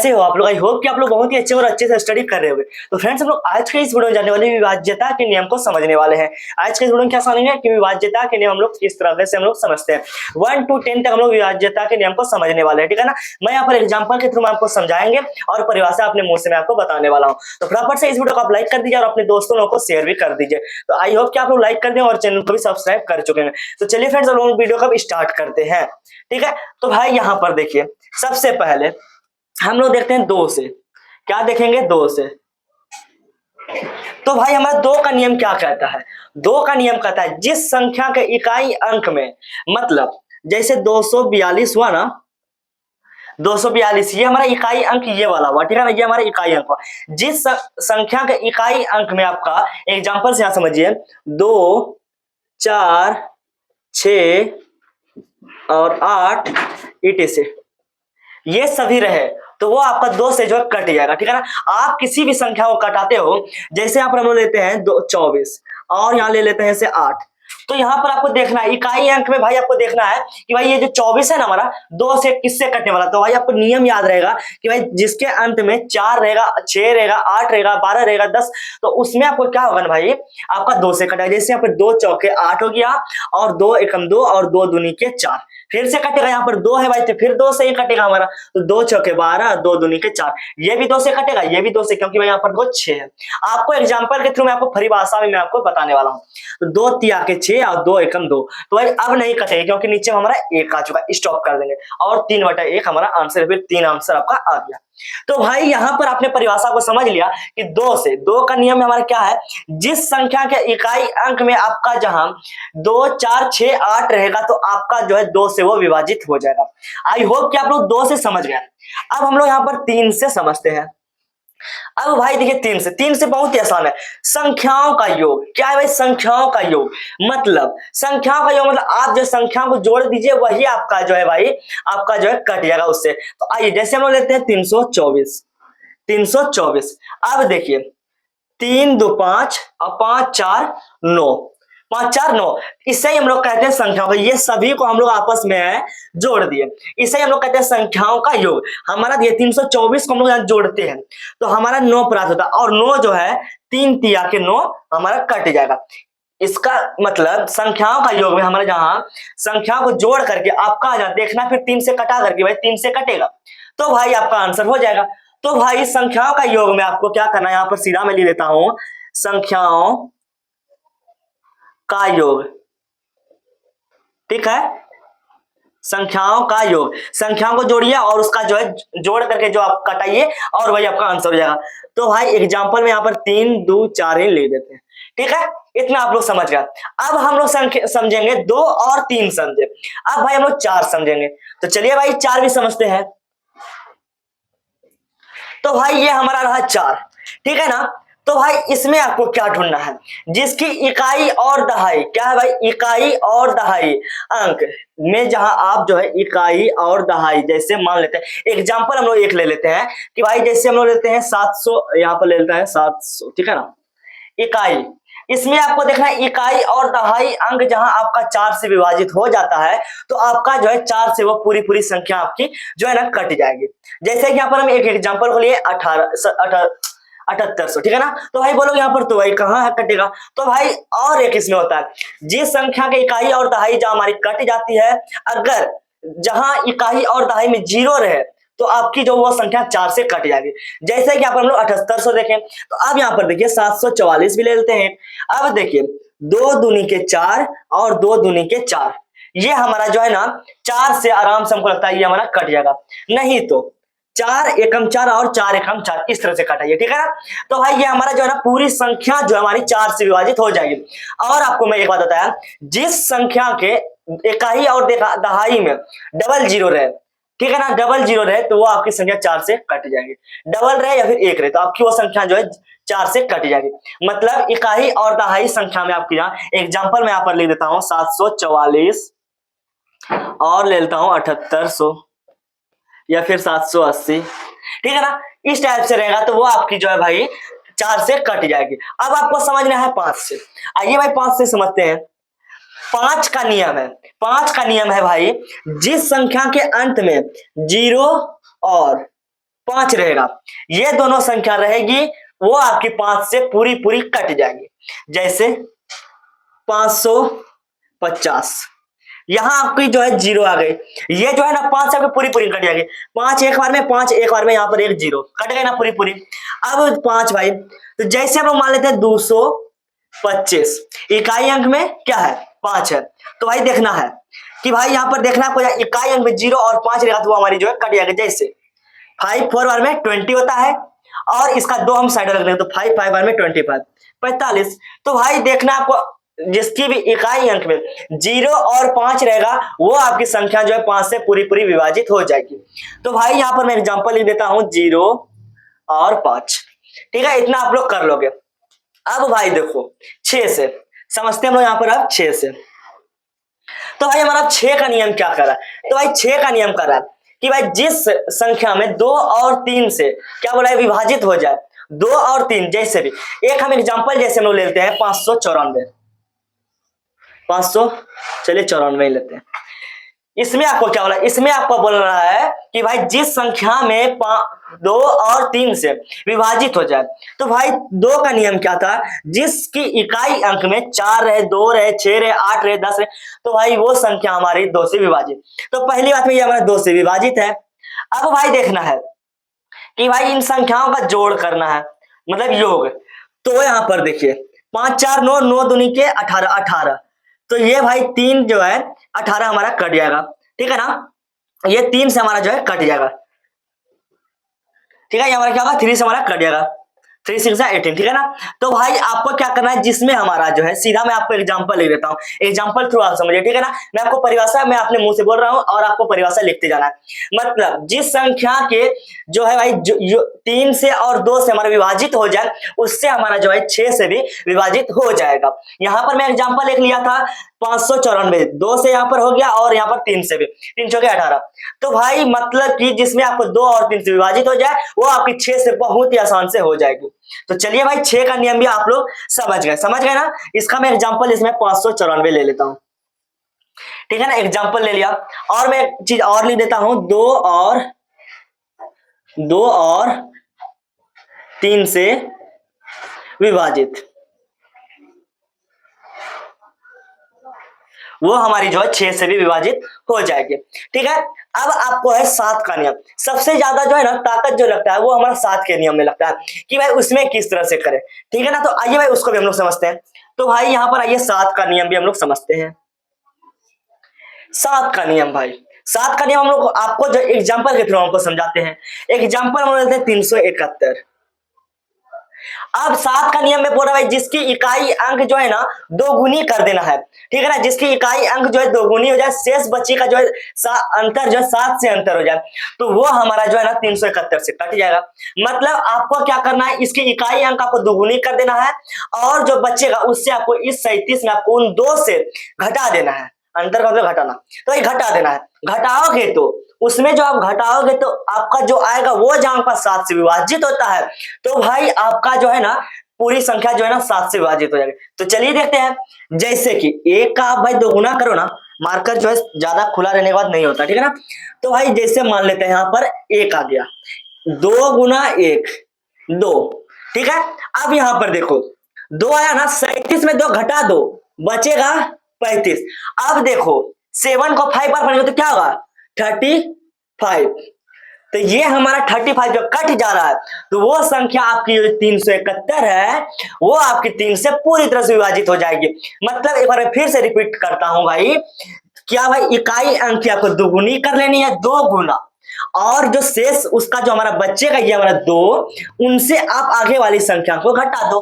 कैसे हो आप लोग? आई होप कि आप लोग बहुत ही अच्छे से स्टडी कर रहे होंगे। तो फ्रेंड्स, हम लोग आज के इस वीडियो में जानने वाले विभाज्यता के नियम को समझने वाले हैं। आज के इस वीडियो में क्या समझेंगे कि विभाज्यता के नियम हम लोग किस तरह से हम लोग समझते हैं। 1 to 10 तक हम लोग विभाज्यता के नियम को समझने वाले हैं, ठीक है ना। मैं यहाँ पर एग्जाम्पल के थ्रू आपको समझाएंगे और परिभाषा अपने मुंह से मैं आपको बताने वाला हूँ। तो फटाफट से इस वीडियो को आप लाइक कर दीजिए और अपने दोस्तों लोगों को शेयर भी कर दीजिए। तो आई होप कि आप लोग लाइक कर दें और चैनल को भी सब्सक्राइब कर चुके हैं। तो चलिए फ्रेंड्स, हम लोग वीडियो को स्टार्ट करते हैं, ठीक है। तो भाई यहाँ पर देखिए, सबसे पहले हम लोग देखते हैं 2 से। क्या देखेंगे? 2 से। तो भाई हमारा 2 का नियम क्या कहता है? 2 का नियम कहता है जिस संख्या के इकाई अंक में, मतलब जैसे 242 हुआ ना, 242 ये हमारा इकाई अंक ये वाला हुआ, ठीक है ना, ये हमारा इकाई अंक हुआ। जिस संख्या के इकाई अंक में आपका एग्जांपल से यहां समझिए 2, 4, 6 और 8 ईटे से ये सभी रहे तो वो आपका 2 से जो है कट जाएगा, ठीक है ना। आप किसी भी संख्या को कटाते हो, जैसे यहाँ पर हम लोग लेते हैं 24 और यहाँ ले लेते हैं से 8, तो यहाँ पर आपको देखना है इकाई अंक में भाई, आपको देखना है कि भाई ये जो 24 है ना हमारा 2 से किससे कटने वाला। तो भाई आपको नियम याद रहेगा कि भाई जिसके अंत में 4 रहेगा, 6 रहेगा, 8 रहेगा, 12 रहेगा, 10, तो उसमें आपको क्या होगा ना भाई, आपका 2 से कटेगा। जैसे यहाँ पर 2 चौके 8 हो गया और 2 एकम 2 और 2 दूनी के 4, फिर से कटेगा। यहाँ पर 2 है भाई तो फिर 2 से ही कटेगा हमारा, तो 2 चौके 12, 2 दूनी के 4, ये भी 2 से कटेगा, ये भी 2 से, क्योंकि भाई यहाँ पर 2 6 है। आपको एग्जांपल के थ्रू मैं आपको परिभाषा में मैं आपको बताने वाला हूँ। तो 2 तिया के 6 और 2 एकम 2, तो भाई अब नहीं कटेगा क्योंकि नीचे हमारा 1 आ चुका, स्टॉप कर देंगे और 3/1 हमारा आंसर, फिर 3 आंसर आपका आ गया। तो भाई यहाँ पर आपने परिभाषा को समझ लिया कि 2 से, 2 का नियम हमारा क्या है, जिस संख्या के इकाई अंक में आपका जहां 2, 4, 6, 8 रहेगा तो आपका जो है 2 से वो विभाजित हो जाएगा। आई होप कि आप लोग 2 से समझ गए। अब हम लोग यहाँ पर 3 से समझते हैं। अब भाई देखिए 3 से बहुत ही आसान है, संख्याओं का योग। क्या है भाई? संख्याओं का योग, मतलब संख्याओं का योग मतलब आप जो संख्याओं को जोड़ दीजिए वही आपका जो है भाई, आपका जो है कट जाएगा उससे। तो आइए जैसे हम लोग लेते हैं 324। अब देखिए 3 2 5 और 5 4 9, 5 4 9, इससे ही हम लोग कहते हैं संख्याओं का, ये सभी को हम लोग आपस में जोड़ दिए, इसे हम लोग कहते हैं संख्याओं का योग। हमारा ये 324 को हम लोग यहाँ जोड़ते हैं तो हमारा 9 प्राप्त होता है, और 9 जो है 3 तिया के 9 हमारा कट जाएगा। इसका मतलब संख्याओं का योग में हमारे जहां संख्याओं को जोड़ करके आपका देखना, फिर 3 से कटा करके भाई 3 से कटेगा तो भाई आपका आंसर हो जाएगा। तो भाई संख्याओं का योग में आपको क्या करना है, यहां पर सीधा मैं लिख देता हूं, संख्याओं का योग, ठीक है। संख्याओं का योग, संख्याओं को जोड़िए और उसका जो है जोड़ करके जो आप कटाइए और वही आपका आंसर हो जाएगा। तो भाई एग्जांपल में यहाँ पर 3 2 4 ही ले देते हैं, ठीक है। इतना आप लोग समझ गए। अब हम लोग समझेंगे 2 और 3 समझे। अब भाई हम लोग 4 समझेंगे, तो चलिए भाई 4 भी समझते हैं। तो भाई ये हमारा रहा 4, ठीक है ना। तो भाई इसमें आपको क्या ढूंढना है, जिसकी इकाई और दहाई, क्या है भाई, इकाई और दहाई अंक में जहां आप जो है इकाई और दहाई, जैसे मान लेते हैं एग्जांपल हम लोग एक ले लेते हैं कि भाई जैसे हम लोग लेते हैं 700, यहां पर ले लेते हैं 700, ठीक है ना, इकाई। इसमें आपको देखना है इकाई और दहाई अंक जहां आपका 4 से विभाजित हो जाता है तो आपका जो है 4 से वो पूरी संख्या आपकी जो है ना कट जाएगी। जैसे कि यहाँ पर हम एक एग्जांपल को लिए 7800, ठीक है ना। तो भाई बोलोगे यहाँ पर तो भाई कहाँ है कटेगा, तो भाई और एक इसमें होता है, जिस संख्या की इकाई और दहाई जहां हमारी कट जाती है, अगर जहां इकाई और दहाई में 0 रहे तो आपकी जो वो संख्या 4 से कट जाएगी। जैसे कि यहाँ पर हम लोग 7800 देखें, तो अब यहाँ पर देखिए 744 भी ले लेते हैं। अब देखिए 2 दूनी के 4 और 2 दूनी के 4, ये हमारा जो है ना 4 से आराम से हमको लगता है ये हमारा कट जाएगा, नहीं तो 4 एकम 4 और 4 एकम 4 इस तरह से कटाइए, ठीक है ना। तो भाई ये हमारा जो है ना पूरी संख्या जो है हमारी 4 से विभाजित हो जाएगी। और आपको मैं एक बात बताया, जिस संख्या के इकाई और दहाई में डबल 0 रहे, ठीक है ना, डबल 0 रहे तो वो आपकी संख्या 4 से कट जाएगी, डबल रहे या फिर 1 रहे तो आपकी वो संख्या जो है 4 से कट जाएगी। मतलब इकाई और दहाई संख्या में आपकी यहाँ एग्जांपल मैं यहाँ पर लिख देता हूँ 744 और ले लेता हूँ 7800 या फिर 780, ठीक है ना, इस टाइप से रहेगा तो वो आपकी जो है भाई 4 से कट जाएगी। अब आपको समझना है 5 से। आइए भाई 5 से समझते हैं। 5 का नियम है, 5 का नियम है भाई, जिस संख्या के अंत में 0 और 5 रहेगा, ये दोनों संख्या रहेगी वो आपकी 5 से पूरी पूरी कट जाएगी। जैसे 550, यहां आपकी जो है जीरो आ गई, ये जो है ना 5 से आपकी पूरी पूरी कट जाएगी। 5 एक बार में, 5 एक बार में, यहाँ पर एक जीरो कट गई ना पूरी पूरी। अब 5 भाई, तो जैसे हम लोग मान लेते हैं 225, इकाई अंक में क्या है 5 है, तो भाई देखना है कि भाई यहाँ पर देखना आपको, इकाई अंक में 0 और 5 रहेगा तो वो हमारी जो है कट जाएगा। जैसे 5 4 बार में 20 होता है, और इसका 2 हम साइड रख देंगे तो 5 5 बार में 25 45। तो भाई देखना आपको, जिसकी भी इकाई अंक में 0 और 5 रहेगा वो आपकी संख्या जो है 5 से पूरी पूरी विभाजित हो जाएगी। तो भाई यहाँ पर मैं एग्जांपल लिख देता हूं 0 और 5, ठीक है, इतना आप लोग कर लोगे। अब भाई देखो 6 से समझते हैं हम लोग यहाँ पर, अब 6 से, तो भाई हमारा 6 का नियम क्या कर रहा है, तो भाई 6 का नियम कर रहा है कि भाई जिस संख्या में 2 और 3 से क्या बोला है विभाजित हो जाए, 2 और 3 जैसे भी, एक हम एग्जांपल जैसे हम लोग लेते हैं 594, 500, चलिए 94 लेते हैं। इसमें आपको क्या बोला, इसमें आपको बोल रहा है कि भाई जिस संख्या में 2 और 3 से विभाजित हो जाए, तो भाई 2 का नियम क्या था, जिसकी इकाई अंक में 4 रहे, 2 रहे, 6 रहे, 8 रहे, 10 रहे, तो भाई वो संख्या हमारी 2 से विभाजित। तो पहली बात में ये हमारा 2 से विभाजित है। अब भाई देखना है कि भाई इन संख्याओं का जोड़ करना है, मतलब योग। तो यहां पर देखिए 5 4 9, 9 दूनी के 18, 18, तो ये भाई 3 जो है 18 हमारा कट जाएगा, ठीक है ना, ये 3 से हमारा जो है कट जाएगा, ठीक है, ये हमारा क्या होगा 3 से हमारा कट जाएगा, 3 6 18, ठीक है ना। तो भाई आपको क्या करना है, जिसमें हमारा जो है सीधा मैं आपको एग्जांपल लिख देता हूँ, एग्जांपल थ्रू आप समझिए, ठीक है ना। मैं आपको परिभाषा मैं अपने मुंह से बोल रहा हूँ और आपको परिभाषा लिखते जाना है। मतलब जिस संख्या के जो है भाई 3 से और 2 से हमारा विभाजित हो जाए, उससे हमारा जो है 6 से भी विभाजित हो जाएगा। यहाँ पर मैं एग्जाम्पल लिख लिया था 594, 2 से यहाँ पर हो गया और यहाँ पर 3 से भी, 3 चौके 18। तो भाई मतलब कि जिसमें आपको 2 और 3 से विभाजित हो जाए वो आपकी 6 से बहुत ही आसान से हो जाएगी। तो चलिए भाई 6 का नियम भी आप लोग समझ गए ना। इसका मैं एग्जांपल इसमें 594 ले लेता हूं, ठीक है ना, एग्जांपल ले लिया। और मैं एक चीज और लिख देता हूं, 2 और 3 से विभाजित, वो हमारी जो है 6 से भी विभाजित हो जाएगी, ठीक है। अब आपको है 7 का नियम, सबसे ज्यादा जो है ना ताकत जो लगता है वो हमारा 7 के नियम में लगता है कि भाई उसमें किस तरह से करें, ठीक है ना। तो आइए भाई उसको भी हम लोग समझते हैं। तो भाई यहाँ पर आइए 7 का नियम भी हम लोग समझते हैं। 7 का नियम भाई, 7 का नियम हम लोग आपको जो एग्जाम्पल के थ्रू हमको समझाते हैं। एग्जाम्पल हम लेते हैं 371। अब 7 का नियम में बोल रहा है जिसकी इकाई अंक जो है ना 2 गुनी कर देना है, ठीक है ना, जिसकी इकाई अंक जो है 2 गुनी हो जाए, शेष बच्ची का जो है अंतर जो है 7 से अंतर हो जाए, तो वो हमारा जो है ना 371 से कट जाएगा। मतलब आपको क्या करना है, इसकी इकाई अंक आपको 2 गुनी कर देना है और जो बचेगा उससे आपको इस 37 में आपको उन 2 से घटा देना है, अंतर का घटाना, तो ये घटा देना है। घटाओगे तो उसमें जो आप घटाओगे तो आपका जो आएगा वो जहां आपका 7 से विभाजित होता है, तो भाई आपका जो है ना पूरी संख्या जो है ना 7 से विभाजित हो जाएगी। तो चलिए देखते हैं, जैसे कि 1 का आप भाई 2 गुना करो ना, मार्कर जो है ज्यादा खुला रहने के बाद नहीं होता, ठीक है ना। तो भाई जैसे मान लेते हैं यहाँ पर 1 आ गया, 2 गुना 1 2, ठीक है। अब यहाँ पर देखो 2 आया ना, 37 में 2 घटा दो बचेगा 35। अब देखो 7 को 5 बार पढ़ेंगे तो क्या होगा 35, तो ये हमारा 35 जो कट जा रहा है, तो वो संख्या आपकी 371 है वो आपकी 3 से पूरी तरह से विभाजित हो जाएगी। मतलब एक बार फिर से रिपीट करता हूं भाई, क्या भाई इकाई अंक आपको दुगुनी कर लेनी है 2 गुना, और जो शेष उसका जो हमारा बच्चेगा ये हमारा 2, उनसे आप आगे वाली संख्या को घटा दो।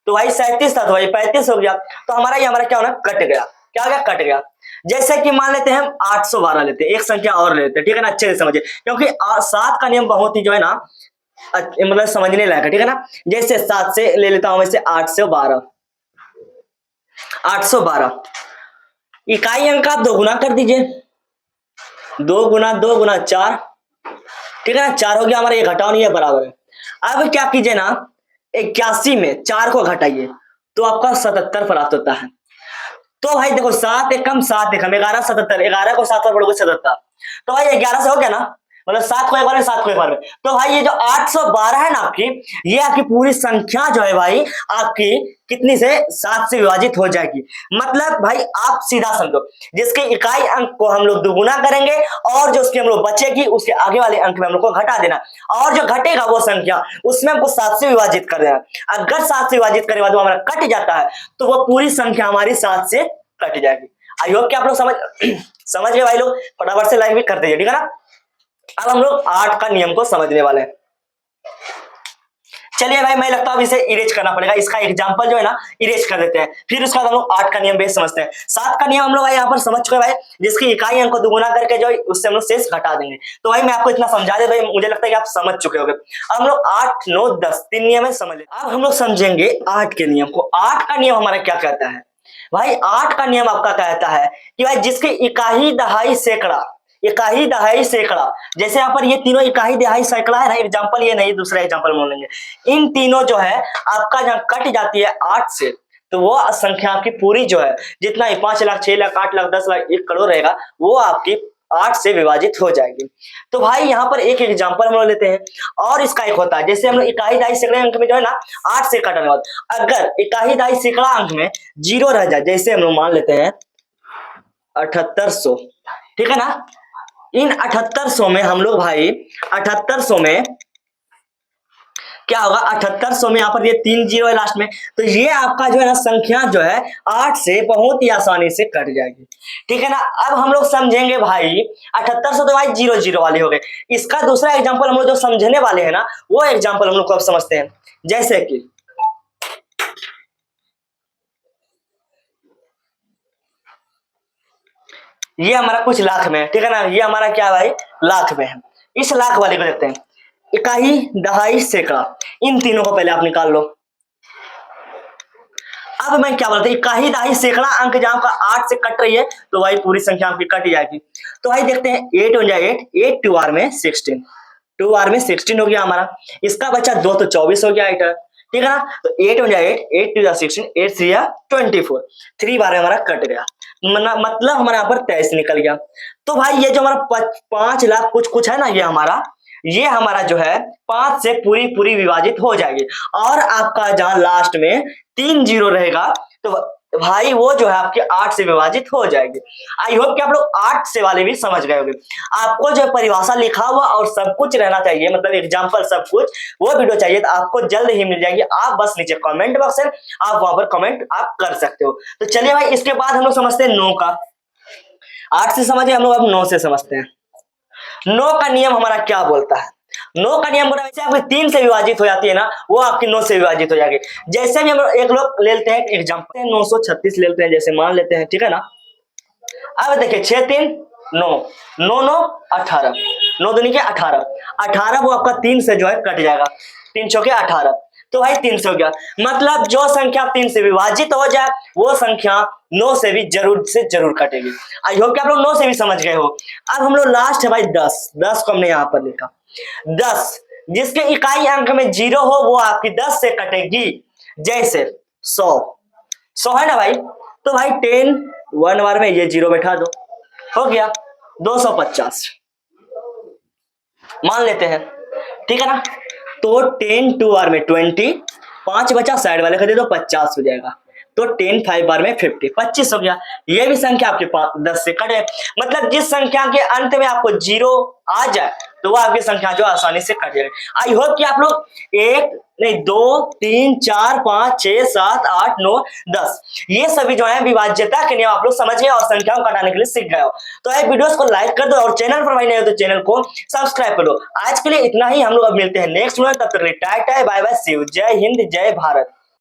तो भाई 37 था तो भाई 35 हो गया, तो हमारा ये हमारा क्या होना कट गया, क्या हो गया कट गया। जैसे कि मान लेते हैं हम 812 लेते हैं, एक संख्या और लेते हैं, ठीक है ना, अच्छे से समझिए क्योंकि 7 का नियम बहुत ही जो है ना मतलब समझने लायक है, ठीक है ना। जैसे 7 से ले लेता हूं, वैसे 812, 812 इकाई अंक आप 2 गुना कर दीजिए, 2 गुना 2 गुना 4, ठीक है ना, 4 हो गया हमारा, ये घटाओ नहीं है बराबर है। अब क्या कीजिए ना 81 में 4 को घटाइए तो आपका 77 प्राप्त होता है। तो भाई देखो 7 एकम 7 एकम 11 77, 11 को 7 पर बढ़ोगे 77, तो भाई 11 से हो गया ना, मतलब 7 को एक बार में, 7 को एक बार में। तो भाई ये जो 812 है ना आपकी, ये आपकी पूरी संख्या जो है भाई आपकी कितनी से 7 से विभाजित हो जाएगी। मतलब भाई आप सीधा समझो, जिसके इकाई अंक को हम लोग दुगुना करेंगे और जो उसकी हम लोग बचेगी उसके आगे वाले अंक में हम लोग को घटा देना, और जो घटेगा वो संख्या उसमें हमको 7 से विभाजित कर देना। अगर 7 से विभाजित करने के बाद वो हमारा कट जाता है तो वो पूरी संख्या हमारी 7 से कट जाएगी। आई होप कि आप लोग समझ गए भाई लोग, फटाफट से लाइक भी कर दीजिए, ठीक है ना। अब हम लोग 8 का नियम को समझने वाले हैं। चलिए भाई, मैं लगता है अब इसे इरेज करना पड़ेगा, इसका एग्जांपल जो है ना इरेज कर देते हैं, फिर उसके बाद हम लोग 8 का नियम बेस समझते हैं। 7 का नियम हम लोग यहाँ पर समझ चुके भाई, जिसकी इकाई अंक को दुगुना करके जो उससे हम लोग शेष घटा देंगे। तो भाई मैं आपको इतना समझा दे भाई, मुझे लगता है कि आप समझ चुके होंगे। अब हम लोग 8, 9, 10 3 नियम है, समझ ले। अब हम लोग समझेंगे 8 के नियम को। 8 का नियम हमारा क्या कहता है भाई? 8 का नियम आपका कहता है कि भाई जिसकी इकाई, दहाई, सैकड़ा, इकाई, दहाई, सैकड़ा, जैसे यहाँ पर ये तीनों इकाई, दहाई, सैकड़ा है ना, एग्जांपल ये नहीं, दूसरा एग्जांपल मान लेंगे। इन तीनों जो है आपका जहाँ कट जाती है 8 से, तो वो संख्या आपकी पूरी जो है जितना ही 5 लाख, 6 लाख, 8 लाख, 10 लाख, 1 करोड़ रहेगा, वो आपकी 8 से विभाजित हो जाएगी। तो भाई यहाँ पर एक एग्जांपल हम लोग लेते हैं, और इसका एक होता है, जैसे हम लोग इकाई, दहाई, सैकड़े अंक में जो है ना 8 से काटने बाद अगर इकाई, दहाई, सैकड़ा अंक में 0 रह जाए, जैसे हम लोग मान लेते हैं 7800, ठीक है ना। इन 7800 में हम लोग भाई 7800 में क्या होगा, 7800 में यहाँ पर ये 3 जीरो है लास्ट में, तो ये आपका जो है ना संख्या जो है 8 से बहुत ही आसानी से कट जाएगी, ठीक है ना। अब हम लोग समझेंगे भाई 7800 तो भाई 0 0 वाले हो गए। इसका दूसरा एग्जांपल हम लोग जो समझने वाले हैं ना, वो एग्जांपल हम लोग को अब समझते हैं। जैसे कि ये हमारा कुछ लाख में है, ठीक है ना, ये हमारा क्या भाई लाख में है। इस लाख वाले को देखते हैं, इकाई, दहाई, सैकड़ा, इन तीनों को पहले आप निकाल लो। अब मैं क्या बोलता हूँ, इकाई, दहाई, सैकड़ा अंक जहां का 8 से कट रही है तो भाई पूरी संख्या आपकी कट जाएगी। तो भाई देखते हैं 8 हो जाए 8, 8 2 आर में 16, 2 आर में 16 हो गया हमारा। इसका बचा 2 तो 24 हो गया 8, ठीक है ना। तो 8 हो जाए 8, 8 2 जा 16, 8 3 जा 24, 3 बार में हमारा कट गया, मतलब हमारे यहाँ पर 23 निकल गया। तो भाई ये जो हमारा 5 लाख कुछ कुछ है ना, ये हमारा जो है 5 से पूरी पूरी विभाजित हो जाएगी, और आपका जहां लास्ट में 3 जीरो रहेगा तो भाई वो जो है आपके 8 से विभाजित हो जाएगी। आई होप कि आप लोग 8 से वाले भी समझ गए होंगे। आपको जो परिभाषा लिखा हुआ और सब कुछ रहना चाहिए, मतलब एग्जांपल सब कुछ, वो वीडियो चाहिए तो आपको जल्द ही मिल जाएगी। आप बस नीचे कमेंट बॉक्स है, आप वहां पर कमेंट आप कर सकते हो। तो चलिए भाई, इसके बाद हम लोग समझते हैं 9 का। 8 से समझे हम लोग, अब 9 से समझते हैं। 9 का नियम हमारा क्या बोलता है? 9 का नियम बोला वैसे आपकी 3 से विभाजित हो जाती है ना, वो आपकी 9 से विभाजित हो जाएगी। जैसे भी हम एक लोग लेते हैं एग्जांपल 936 लेते हैं, जैसे मान लेते हैं, ठीक है ना। अब देखिए 6 3 9, 9 9 18, 9 दूनी के 18, 18 वो आपका 3 से जो है कट जाएगा, 3 चौके 18, तो भाई 300 हो गया। मतलब जो संख्या 3 से विभाजित हो जाए वो संख्या 9 से भी जरूर से जरूर कटेगी। आई होप कि आप लोग 9 से भी समझ गए हो। अब हम लोग लास्ट है भाई 10, 10 को हमने यहाँ पर लिखा। 10 जिसके इकाई अंक में 0 हो वो आपकी 10 से कटेगी। जैसे 100, 100 है ना भाई, तो भाई 10 1 बार में ये 0 बैठा दो, हो गया 250 मान लेते हैं, ठीक है ना। तो 10 2 बार में 20, 5 बचा साइड वाले का दे दो 50 हो जाएगा। तो 10 5 बार में 50, 25 हो गया। ये भी संख्या आपके 10 से कट है। मतलब जिस संख्या के अंत में आपको 0 आ जाए तो वो आपकी संख्या जो आसानी से कट जाएगी। आई होप कि आप लोग 1 नहीं 2 3 4 5 6 7 8 9 10 ये सभी जो है विभाज्यता के नियम आप लोग समझ गए और संख्याओं को हटाने के लिए सीख गए हो। तो ये वीडियोस को लाइक कर दो और चैनल पर भाई नहीं हो तो चैनल को सब्सक्राइब कर लो। आज के लिए इतना ही, हम लोग अब मिलते हैं नेक्स्ट वीडियो, तब तक tata bye bye, see you, जय हिंद जय भारत।